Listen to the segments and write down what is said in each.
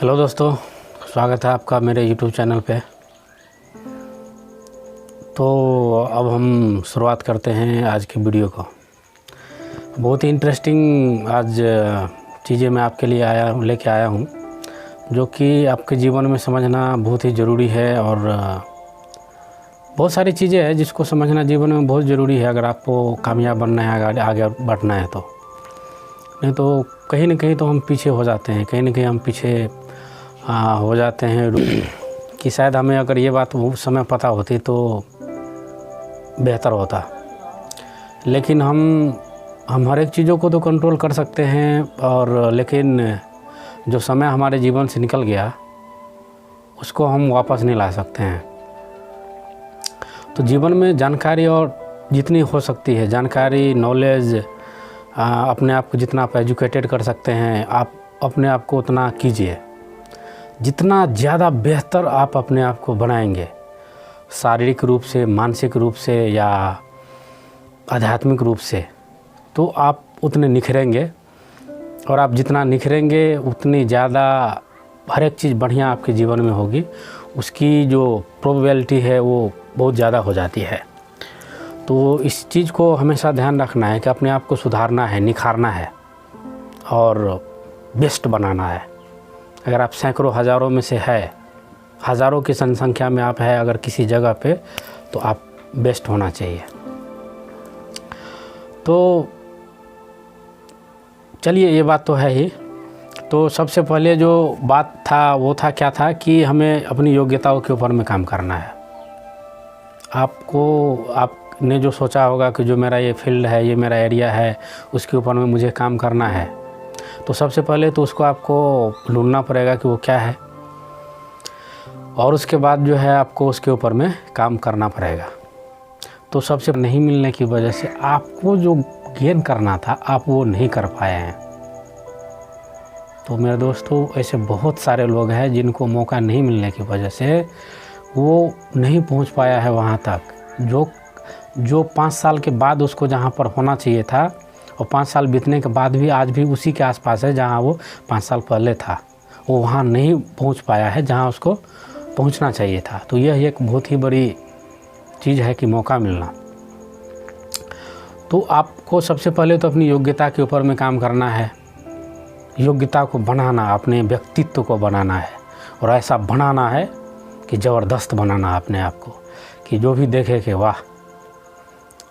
Hello दोस्तों, स्वागत है आपका मेरे YouTube चैनल पे। तो अब हम शुरुआत करते हैं आज की वीडियो को। बहुत ही इंटरेस्टिंग आज चीज़ें मैं आपके लिए लेके आया हूँ, जो कि आपके जीवन में समझना बहुत ही ज़रूरी है। और बहुत सारी चीज़ें हैं जिसको समझना जीवन में बहुत ज़रूरी है अगर आपको कामयाब बनना है, आगे बढ़ना है। तो नहीं तो कहीं ना कहीं तो हम पीछे हो जाते हैं, कहीं ना कहीं हम पीछे हो जाते हैं कि शायद हमें अगर ये बात उस समय पता होती तो बेहतर होता। लेकिन हम हर एक चीज़ों को तो कंट्रोल कर सकते हैं, और लेकिन जो समय हमारे जीवन से निकल गया उसको हम वापस नहीं ला सकते हैं। तो जीवन में जानकारी और जितनी हो सकती है, जानकारी, नॉलेज, अपने आप को जितना आप एजुकेटेड कर सकते हैं, आप अपने आप को उतना कीजिए। जितना ज़्यादा बेहतर आप अपने आप को बनाएंगे, शारीरिक रूप से, मानसिक रूप से या आध्यात्मिक रूप से, तो आप उतने निखरेंगे। और आप जितना निखरेंगे उतनी ज़्यादा हर एक चीज़ बढ़िया आपके जीवन में होगी। उसकी जो प्रोबेबिलिटी है वो बहुत ज़्यादा हो जाती है। तो इस चीज़ को हमेशा ध्यान रखना है कि अपने आप को सुधारना है, निखारना है और बेस्ट बनाना है। अगर आप सैकड़ों हज़ारों में से है, हज़ारों की संख्या में आप है अगर किसी जगह पे, तो आप बेस्ट होना चाहिए। तो चलिए, ये बात तो है ही। तो सबसे पहले जो बात था वो था क्या था कि हमें अपनी योग्यताओं के ऊपर में काम करना है। आपने जो सोचा होगा कि जो मेरा ये फील्ड है, ये मेरा एरिया है, उसके ऊपर में मुझे काम करना है, तो सबसे पहले तो उसको आपको ढूंढना पड़ेगा कि वो क्या है, और उसके बाद जो है आपको उसके ऊपर में काम करना पड़ेगा। तो सबसे नहीं मिलने की वजह से आपको जो गेन करना था आप वो नहीं कर पाए हैं। तो मेरे दोस्तों, ऐसे बहुत सारे लोग हैं जिनको मौका नहीं मिलने की वजह से वो नहीं पहुंच पाया है वहाँ तक जो 5 साल के बाद उसको जहाँ पर होना चाहिए था, और 5 साल बीतने के बाद भी आज भी उसी के आसपास है जहाँ वो 5 साल पहले था। वो वहाँ नहीं पहुँच पाया है जहाँ उसको पहुँचना चाहिए था। तो यह एक बहुत ही बड़ी चीज़ है कि मौका मिलना। तो आपको सबसे पहले तो अपनी योग्यता के ऊपर में काम करना है, योग्यता को बनाना, अपने व्यक्तित्व को बनाना है, और ऐसा बनाना है कि ज़बरदस्त बनाना अपने आप को, कि जो भी देखे कि वाह,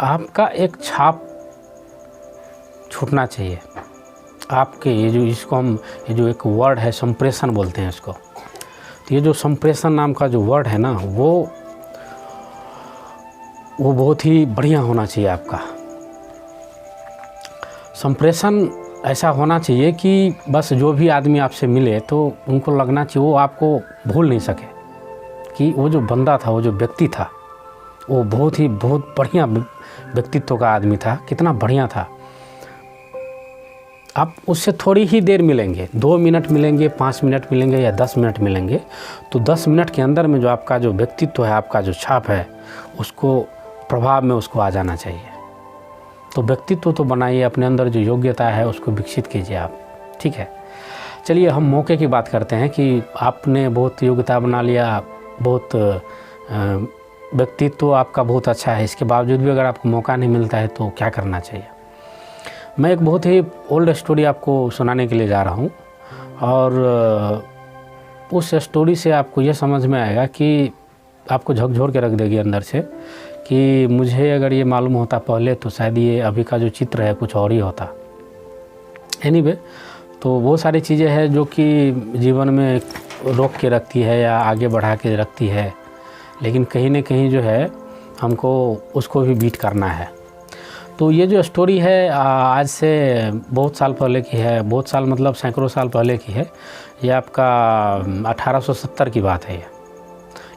आपका एक छाप छूटना चाहिए। आपके ये जो एक वर्ड है, संप्रेषण बोलते हैं इसको। तो ये जो संप्रेषण नाम का जो वर्ड है ना, वो बहुत ही बढ़िया होना चाहिए आपका। संप्रेषण ऐसा होना चाहिए कि बस जो भी आदमी आपसे मिले तो उनको लगना चाहिए, वो आपको भूल नहीं सके कि वो जो बंदा था, वो जो व्यक्ति था, वो बहुत बढ़िया व्यक्तित्व का आदमी था, कितना बढ़िया था। आप उससे थोड़ी ही देर मिलेंगे, 2 मिनट मिलेंगे, 5 मिनट मिलेंगे या 10 मिनट मिलेंगे, तो 10 मिनट के अंदर में जो आपका जो व्यक्तित्व है, आपका जो छाप है, उसको प्रभाव में उसको आ जाना चाहिए। तो व्यक्तित्व तो बनाइए, अपने अंदर जो योग्यता है उसको विकसित कीजिए आप, ठीक है। चलिए, हम मौके की बात करते हैं कि आपने बहुत योग्यता बना लिया, बहुत व्यक्तित्व आपका बहुत अच्छा है, इसके बावजूद भी अगर आपको मौका नहीं मिलता है तो क्या करना चाहिए। मैं एक बहुत ही ओल्ड स्टोरी आपको सुनाने के लिए जा रहा हूँ, और उस स्टोरी से आपको ये समझ में आएगा कि आपको झकझोर के रख देगी अंदर से, कि मुझे अगर ये मालूम होता पहले तो शायद ये अभी का जो चित्र है कुछ और ही होता। एनीवे, तो वो सारी चीज़ें हैं जो कि जीवन में रोक के रखती है या आगे बढ़ा के रखती है, लेकिन कहीं ना कहीं जो है हमको उसको भी बीट करना है। तो ये जो स्टोरी है आज से बहुत साल पहले की है, बहुत साल मतलब सैकड़ों साल पहले की है। ये आपका 1870 की बात है। ये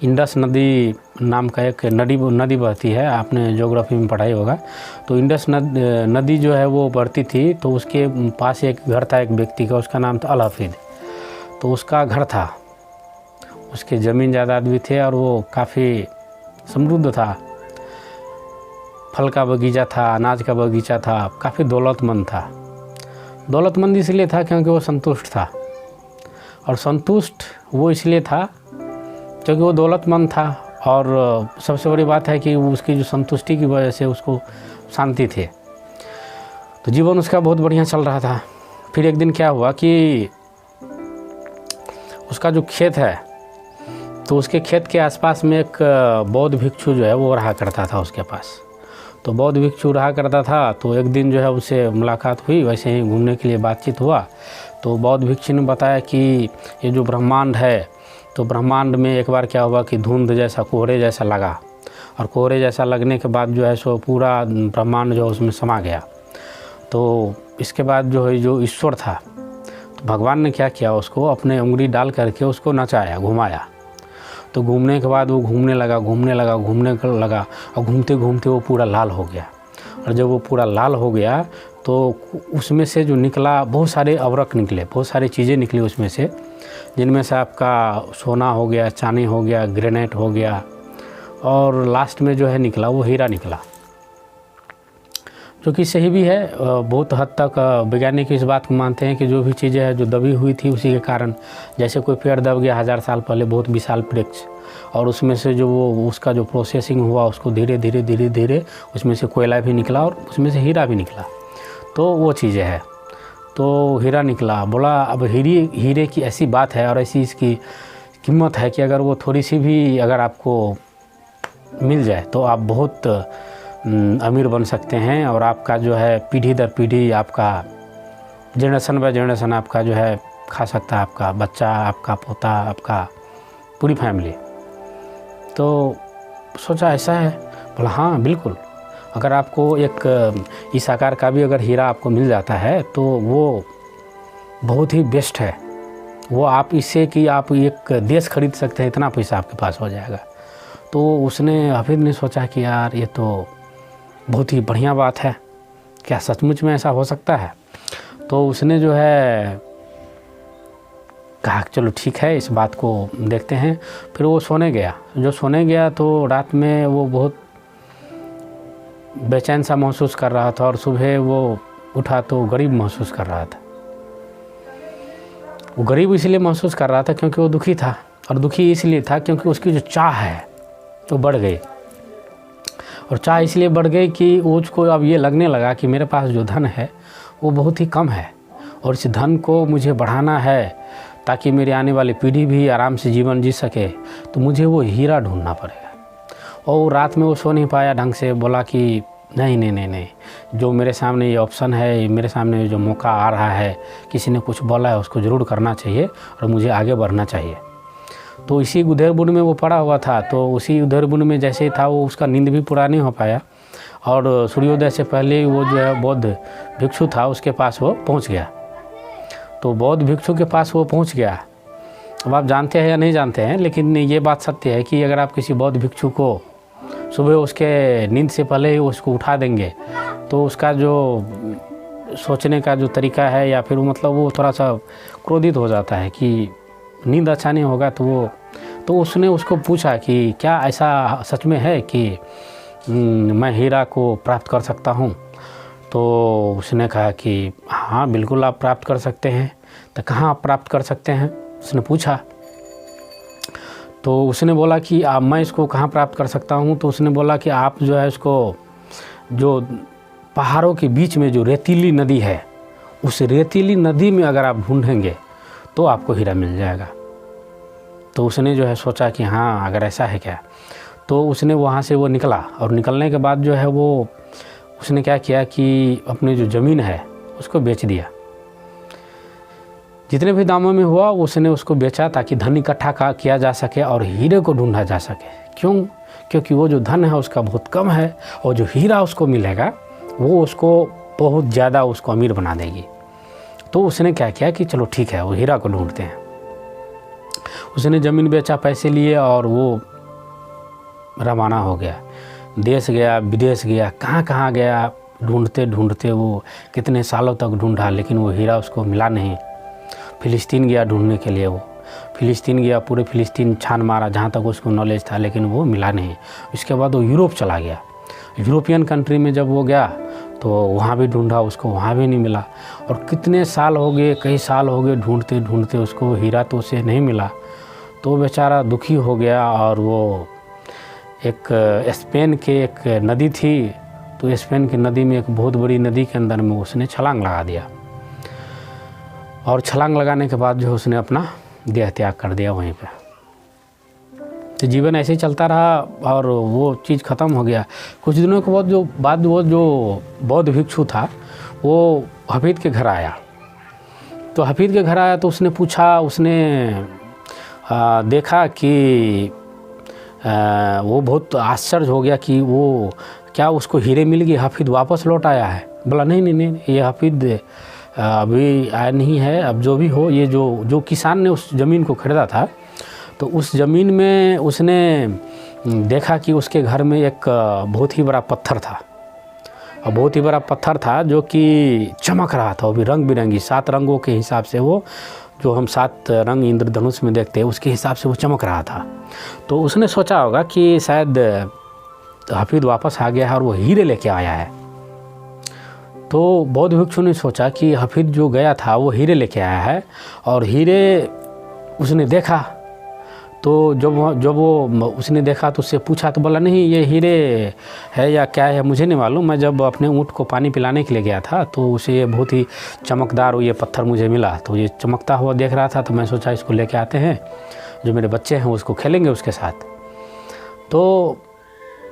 इंडस नदी नाम का एक नदी बहती है, आपने ज्योग्राफी में पढ़ाई होगा। तो इंडस नदी जो है वो बढ़ती थी, तो उसके पास एक घर था एक व्यक्ति का, उसका नाम था अल हफीद। तो उसका घर था, उसके ज़मीन जायदाद भी थे, और वो काफ़ी समृद्ध था, फल का बगीचा था, अनाज का बगीचा था, काफ़ी दौलतमंद था। दौलतमंद इसलिए था क्योंकि वो संतुष्ट था, और संतुष्ट वो इसलिए था क्योंकि वो दौलतमंद था, और सबसे बड़ी बात है कि उसकी जो संतुष्टि की वजह से उसको शांति थी, तो जीवन उसका बहुत बढ़िया चल रहा था। फिर एक दिन क्या हुआ कि उसका जो खेत है, तो उसके खेत के आसपास में एक बौद्ध भिक्षु जो है वो रहा करता था उसके पास। तो बौद्ध भिक्षु रहा करता था, तो एक दिन जो है उससे मुलाकात हुई, वैसे ही घूमने के लिए बातचीत हुआ। तो बौद्ध भिक्षु ने बताया कि ये जो ब्रह्मांड है, तो ब्रह्मांड में एक बार क्या हुआ कि धुंध जैसा, कोहरे जैसा लगा, और कोहरे जैसा लगने के बाद जो है सो पूरा ब्रह्मांड जो उसमें समा गया। तो इसके बाद जो है जो ईश्वर था, तो भगवान ने क्या किया, उसको अपने उंगली डाल करके उसको नचाया, घुमाया। तो घूमने के बाद वो घूमने लगा और घूमते घूमते वो पूरा लाल हो गया। और जब वो पूरा लाल हो गया तो उसमें से जो निकला, बहुत सारे अवरक निकले, बहुत सारी चीज़ें निकली उसमें से, जिनमें से आपका सोना हो गया, चांदी हो गया, ग्रेनाइट हो गया, और लास्ट में जो है निकला वो हीरा निकला, जो कि सही भी है। बहुत हद तक वैज्ञानिक इस बात को मानते हैं कि जो भी चीज़ें हैं जो दबी हुई थी उसी के कारण, जैसे कोई पेड़ दब गया 1000 साल पहले, बहुत विशाल वृक्ष, और उसमें से जो वो उसका जो प्रोसेसिंग हुआ, उसको धीरे धीरे उसमें से कोयला भी निकला और उसमें से हीरा भी निकला। तो वो चीज़ें हैं, तो हीरा निकला। बोला अब हीरे की ऐसी बात है और ऐसी इसकी कीमत है कि अगर वो थोड़ी सी भी अगर आपको मिल जाए तो आप बहुत अमीर बन सकते हैं, और आपका जो है पीढ़ी दर पीढ़ी, आपका जनरेशन बाय जनरेशन आपका जो है खा सकता है, आपका बच्चा, आपका पोता, आपका पूरी फैमिली। तो सोचा ऐसा है। बोला हाँ बिल्कुल, अगर आपको एक इस आकार का भी अगर हीरा आपको मिल जाता है तो वो बहुत ही बेस्ट है। वो आप इससे कि आप एक देश खरीद सकते हैं, इतना पैसा आपके पास हो जाएगा। तो उसने, हाफिज़ ने सोचा कि यार ये तो बहुत ही बढ़िया बात है, क्या सचमुच में ऐसा हो सकता है? तो उसने जो है कहा चलो ठीक है, इस बात को देखते हैं। फिर वो सोने गया। जो सोने गया तो रात में वो बहुत बेचैन सा महसूस कर रहा था, और सुबह वो उठा तो गरीब महसूस कर रहा था। वो गरीब इसलिए महसूस कर रहा था क्योंकि वो दुखी था, और दुखी इसलिए था क्योंकि उसकी जो चाह है वो बढ़ गई। और चाह इसलिए बढ़ गई कि उसको अब ये लगने लगा कि मेरे पास जो धन है वो बहुत ही कम है, और इस धन को मुझे बढ़ाना है ताकि मेरी आने वाली पीढ़ी भी आराम से जीवन जी सके, तो मुझे वो हीरा ढूंढना पड़ेगा। और रात में वो सो नहीं पाया ढंग से। बोला कि नहीं, जो मेरे सामने ये ऑप्शन है, मेरे सामने जो मौका आ रहा है, किसी ने कुछ बोला है, उसको ज़रूर करना चाहिए और मुझे आगे बढ़ना चाहिए। तो इसी उधेड़बुन में वो पड़ा हुआ था। तो उसी उधेड़बुन में जैसे ही था, वो उसका नींद भी पूरा नहीं हो पाया, और सूर्योदय से पहले वो जो है बौद्ध भिक्षु था उसके पास वो पहुंच गया। तो बौद्ध भिक्षु के पास वो पहुंच गया। अब आप जानते हैं या नहीं जानते हैं, लेकिन ये बात सत्य है कि अगर आप किसी बौद्ध भिक्षु को सुबह उसके नींद से पहले ही उसको उठा देंगे, तो उसका जो सोचने का जो तरीका है, या फिर मतलब वो थोड़ा सा क्रोधित हो जाता है कि नींद अच्छा नहीं होगा। तो उसने उसको पूछा कि क्या ऐसा सच में है कि मैं हीरा को प्राप्त कर सकता हूँ? तो उसने कहा कि हाँ बिल्कुल आप प्राप्त कर सकते हैं। तो कहाँ आप प्राप्त कर सकते हैं, उसने पूछा। तो उसने बोला कि मैं इसको कहाँ प्राप्त कर सकता हूँ? तो उसने बोला कि आप जो है इसको, जो पहाड़ों के बीच में जो रेतीली नदी है, उस रेतीली नदी में अगर आप ढूंढेंगे तो आपको हीरा मिल जाएगा। तो उसने जो है सोचा कि हाँ अगर ऐसा है क्या। तो उसने वहाँ से वो निकला, और निकलने के बाद जो है वो उसने क्या किया कि अपनी जो ज़मीन है उसको बेच दिया। जितने भी दामों में हुआ उसने उसको बेचा, ताकि धन इकट्ठा किया जा सके और हीरे को ढूंढा जा सके। क्यों? क्योंकि वो जो धन है उसका बहुत कम है, और जो हीरा उसको मिलेगा वो उसको बहुत ज़्यादा उसको अमीर बना देगी। तो उसने क्या किया कि चलो ठीक है, वो हीरा को ढूंढते हैं। उसने ज़मीन बेचा, पैसे लिए, और वो रवाना हो गया। देश गया, विदेश गया, कहाँ गया, ढूंढते ढूंढते वो कितने सालों तक ढूंढा, लेकिन वो हीरा उसको मिला नहीं। फ़िलिस्तीन गया ढूंढने के लिए। वो फ़िलिस्तीन गया, पूरे फ़िलिस्तीन छान मारा जहाँ तक उसको नॉलेज था, लेकिन वो मिला नहीं। इसके बाद वो यूरोप चला गया। यूरोपियन कंट्री में जब वो गया तो वहाँ भी ढूंढा उसको, वहाँ भी नहीं मिला। और कितने साल हो गए, कई साल हो गए ढूंढते ढूंढते उसको हीरा तो उसे नहीं मिला। तो बेचारा दुखी हो गया और वो एक स्पेन के एक नदी थी, तो स्पेन की नदी में, एक बहुत बड़ी नदी के अंदर में उसने छलांग लगा दिया। और छलांग लगाने के बाद जो उसने अपना देह त्याग कर दिया वहीं पे। तो जीवन ऐसे ही चलता रहा और वो चीज़ ख़त्म हो गया। कुछ दिनों के बाद वो जो बौद्ध भिक्षु था वो हफीद के घर आया। तो हफीद के घर आया तो उसने पूछा, उसने देखा कि वो बहुत आश्चर्य हो गया कि वो क्या उसको हीरे मिल गए, हफीद वापस लौट आया है। बोला नहीं, ये हफीद अभी आया नहीं है। अब जो भी हो, ये जो किसान ने उस ज़मीन को खरीदा था, तो उस ज़मीन में उसने देखा कि उसके घर में एक बहुत ही बड़ा पत्थर था। और बहुत ही बड़ा पत्थर था जो कि चमक रहा था, वो भी रंग बिरंगी 7 रंगों के हिसाब से, वो जो हम 7 रंग इंद्रधनुष में देखते हैं उसके हिसाब से वो चमक रहा था। तो उसने सोचा होगा कि शायद हफीद वापस आ गया है और वो हीरे लेके आया है। तो बौद्ध भिक्षु ने सोचा कि हफीद जो गया था वो हीरे लेके आया है। और हीरे उसने देखा, तो जब वो उसने देखा तो उससे पूछा, तो बोला नहीं, ये हीरे है या क्या है मुझे नहीं मालूम। मैं जब अपने ऊँट को पानी पिलाने के लिए गया था तो उसे ये बहुत ही चमकदार ये पत्थर मुझे मिला, तो ये चमकता हुआ देख रहा था, तो मैं सोचा इसको लेके आते हैं, जो मेरे बच्चे हैं उसको खेलेंगे उसके साथ। तो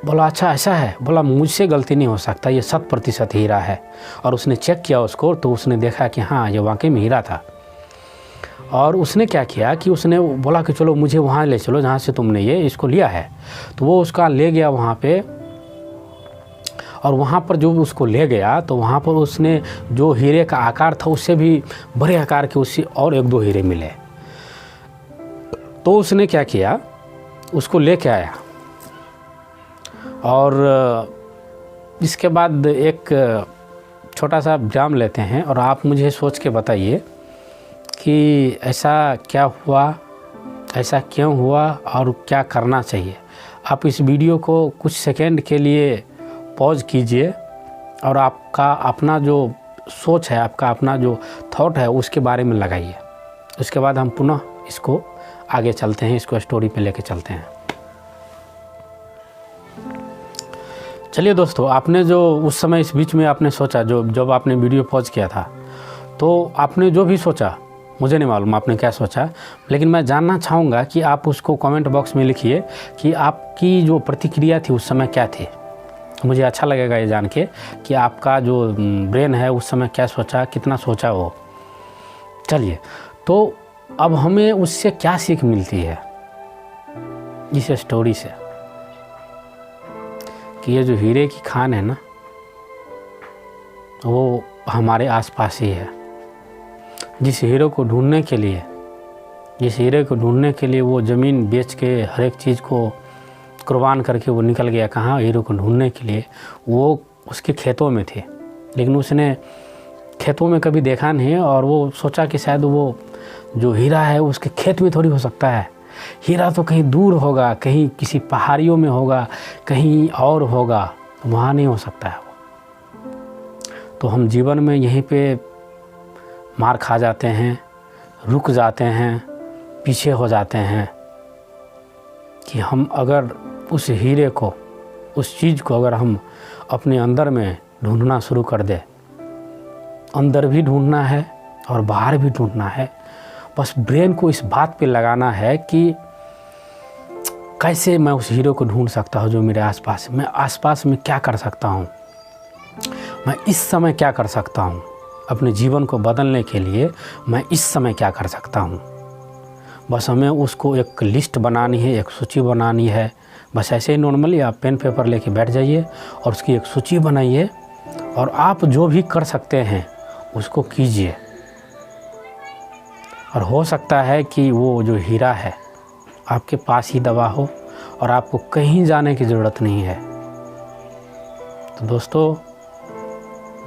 बोला अच्छा ऐसा है। बोला मुझसे गलती नहीं हो सकता, ये 100% हीरा है। और उसने चेक किया उसको, तो उसने देखा कि हाँ ये वाकई में हीरा था। और उसने क्या किया कि उसने बोला कि चलो मुझे वहाँ ले चलो जहाँ से तुमने ये इसको लिया है। तो वो उसका ले गया वहाँ पे। और वहाँ पर जो उसको ले गया तो वहाँ पर उसने जो हीरे का आकार था उससे भी बड़े आकार के उससे और 1-2 हीरे मिले। तो उसने क्या किया, उसको लेके आया। और इसके बाद एक छोटा सा विराम लेते हैं और आप मुझे सोच के बताइए कि ऐसा क्या हुआ, ऐसा क्यों हुआ और क्या करना चाहिए। आप इस वीडियो को कुछ सेकंड के लिए पॉज कीजिए और आपका अपना जो सोच है, आपका अपना जो थॉट है उसके बारे में लगाइए। उसके बाद हम पुनः इसको आगे चलते हैं, इसको स्टोरी पे लेके चलते हैं। चलिए दोस्तों, आपने जो उस समय इस बीच में आपने सोचा, जब आपने वीडियो पॉज किया था, तो आपने जो भी सोचा, मुझे नहीं मालूम आपने क्या सोचा, लेकिन मैं जानना चाहूँगा कि आप उसको कमेंट बॉक्स में लिखिए कि आपकी जो प्रतिक्रिया थी उस समय क्या थी। मुझे अच्छा लगेगा ये जान के कि आपका जो ब्रेन है उस समय क्या सोचा, कितना सोचा वो। चलिए, तो अब हमें उससे क्या सीख मिलती है इस स्टोरी से, कि ये जो हीरे की खान है ना, वो हमारे आसपास ही है। जिस हीरे को ढूंढने के लिए वो ज़मीन बेच के हर एक चीज़ को कुर्बान करके वो निकल गया कहाँ, हीरे को ढूंढने के लिए। वो उसके खेतों में थे, लेकिन उसने खेतों में कभी देखा नहीं और वो सोचा कि शायद वो जो हीरा है उसके खेत में थोड़ी हो सकता है। हीरा तो कहीं दूर होगा, कहीं किसी पहाड़ियों में होगा, कहीं और होगा, वहाँ नहीं हो सकता है वो। तो हम जीवन में यहीं पे मार खा जाते हैं, रुक जाते हैं, पीछे हो जाते हैं कि हम अगर उस हीरे को, उस चीज़ को अगर हम अपने अंदर में ढूंढना शुरू कर दें, अंदर भी ढूंढना है और बाहर भी ढूंढना है। बस ब्रेन को इस बात पे लगाना है कि कैसे मैं उस हीरो को ढूंढ सकता हूँ जो मेरे आसपास है। मैं आसपास में क्या कर सकता हूँ, मैं इस समय क्या कर सकता हूँ, अपने जीवन को बदलने के लिए मैं इस समय क्या कर सकता हूँ। बस हमें उसको एक लिस्ट बनानी है, एक सूची बनानी है। बस ऐसे ही नॉर्मली आप पेन पेपर लेके बैठ जाइए और उसकी एक सूची बनाइए और आप जो भी कर सकते हैं उसको कीजिए। और हो सकता है कि वो जो हीरा है आपके पास ही दबा हो और आपको कहीं जाने की ज़रूरत नहीं है। तो दोस्तों,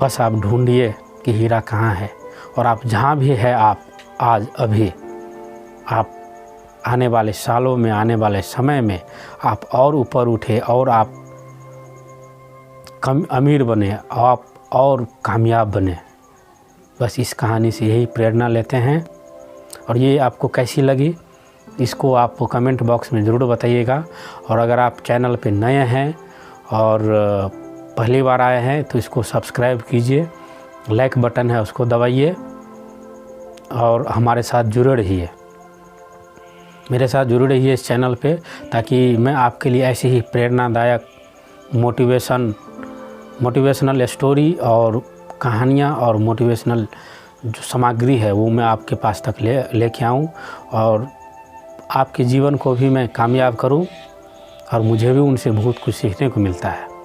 बस आप ढूंढिए कि हीरा कहाँ है, और आप जहाँ भी है, आप आज अभी, आप आने वाले सालों में, आने वाले समय में आप और ऊपर उठे और आप कम अमीर बने, आप और कामयाब बने। बस इस कहानी से यही प्रेरणा लेते हैं। और ये आपको कैसी लगी इसको आप कमेंट बॉक्स में ज़रूर बताइएगा। और अगर आप चैनल पे नए हैं और पहली बार आए हैं तो इसको सब्सक्राइब कीजिए, लाइक बटन है उसको दबाइए और हमारे साथ जुड़े रहिए, मेरे साथ जुड़े रहिए इस चैनल पे, ताकि मैं आपके लिए ऐसी ही प्रेरणादायक मोटिवेशनल स्टोरी और कहानियाँ और मोटिवेशनल जो सामग्री है वो मैं आपके पास तक लेके आऊँ और आपके जीवन को भी मैं कामयाब करूँ और मुझे भी उनसे बहुत कुछ सीखने को मिलता है।